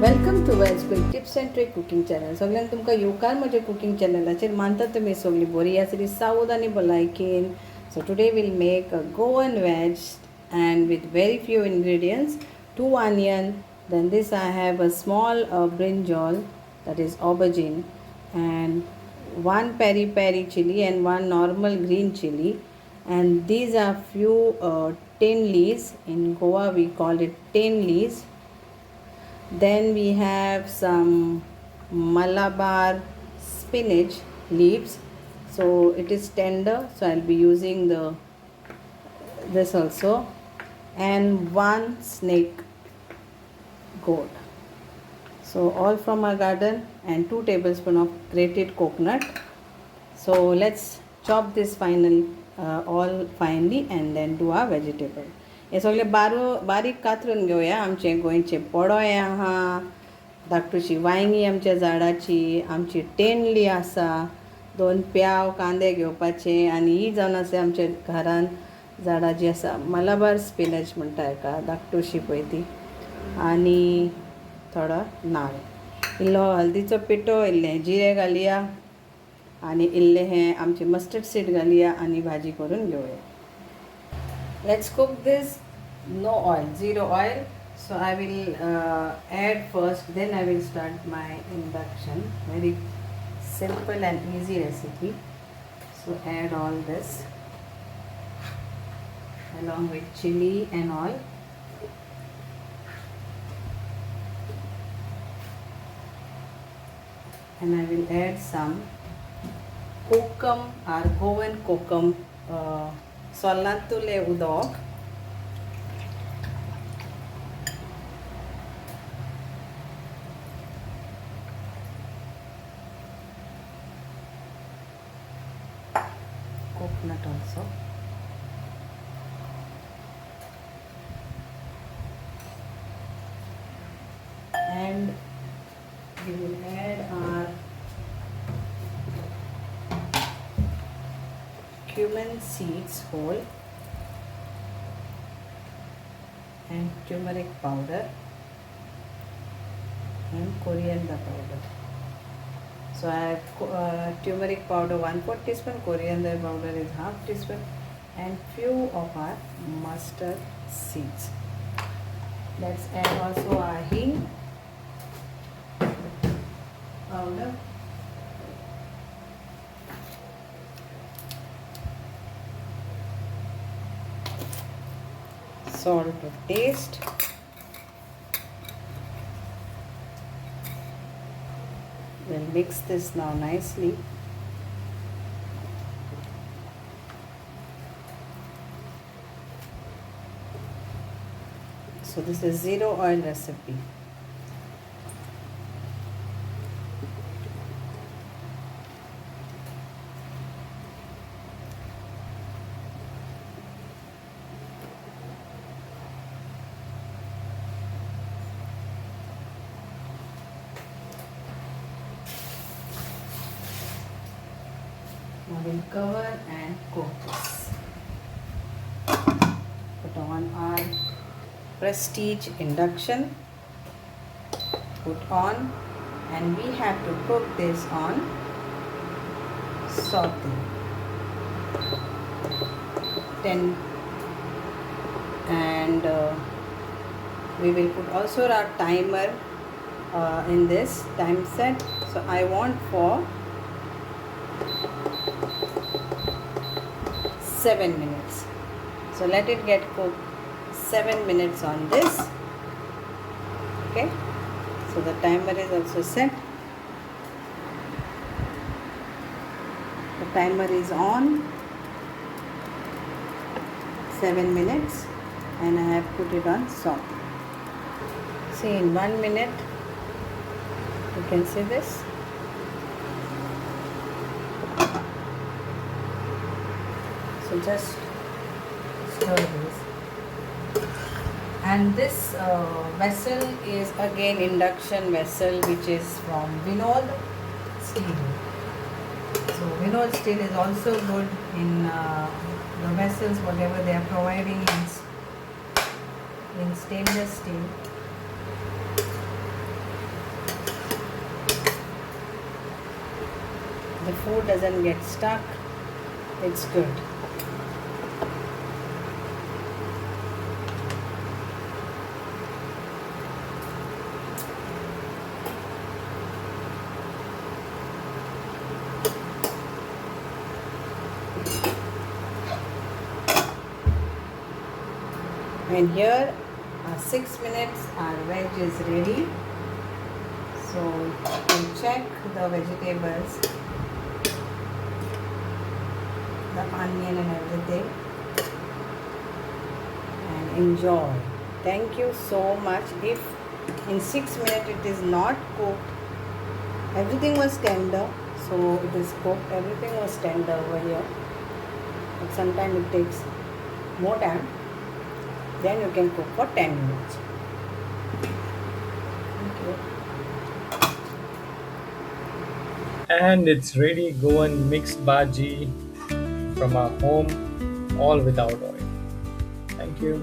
Welcome to Vel's quick tips and trick cooking channel. सगळ्यांक तुमकां येवकार म्हज्या कुकिंग चॅनलाचेर मानता तुमी सगळीं बरी आसली सावध आनी भलायकेन. So today we'll make a Goan veg and with very few ingredients, 2 onion, then this I have a small brinjal, that is aubergine, and 1 peri peri chili and 1 normal green chili, and these are few tin leaves. In Goa we call it tin leaves. Then we have some Malabar spinach leaves, so it is tender, so I'll be using this also, and 1 snake goat. So all from our garden, and 2 tablespoons of grated coconut. So let's chop this all finely and then do our vegetable. हे सगळे बारीक कातरून घेवया. आमचे गोंयचे पडोय आहा, धाकटुशी वांयगी आमच्या झाडाची, आमची तेंडली आसा, 2 प्याव कांदे घेवपाचे, आनी ही जावन आसा आमच्या घरान झाडां जी आसा मलाबार स्पिनच म्हणटा हेका, धाकटुशी पळय ती, आनी थोडो नाल्ल, इल्लो हळदीचो पिठो, इल्लें जिरें घालया, आनी इल्लें हें आमचें मस्टर्ड सीड घालया, आनी भाजी करून घेवया. Let's cook this. No oil, 0 oil. So I will add first, then I will start my induction. Very simple and easy recipe. So add all this along with chili and all. And I will add some kokum or Goan kokum, solnatule udok. Coconut also. And we will add our cumin seeds whole, and turmeric powder and coriander powder. So I have turmeric powder 1/4 teaspoon, coriander powder is 1/2 teaspoon, and few of our mustard seeds. Let's add also our hing powder, salt to taste, we'll mix this now nicely. So this is 0 oil recipe. Now we'll cover and cook this. Put on our prestige induction. Put on, and we have to cook this on saute 10, and we will put also our timer in this time set. So I want for 7 minutes. So let it get cooked 7 minutes on this. Okay, so the timer is also set. The timer is on 7 minutes, and I have put it on salt. See, in 1 minute you can see this. So just stir this, and this vessel is again induction vessel, which is from Vinod steel. So Vinod steel is also good in the vessels whatever they are providing in stainless steel. the food doesn't get stuck. It's good. And here, 6 minutes, our veg is ready. So you can check the vegetables, the onion and everything, and enjoy. Thank you so much. If in 6 minutes it is not cooked, everything was tender, so it is cooked, everything was tender over here. But sometimes it takes more time. Then you can cook for 10 minutes. Thank you. And it's ready. Goan mixed bhaji from our home, all without oil. Thank you.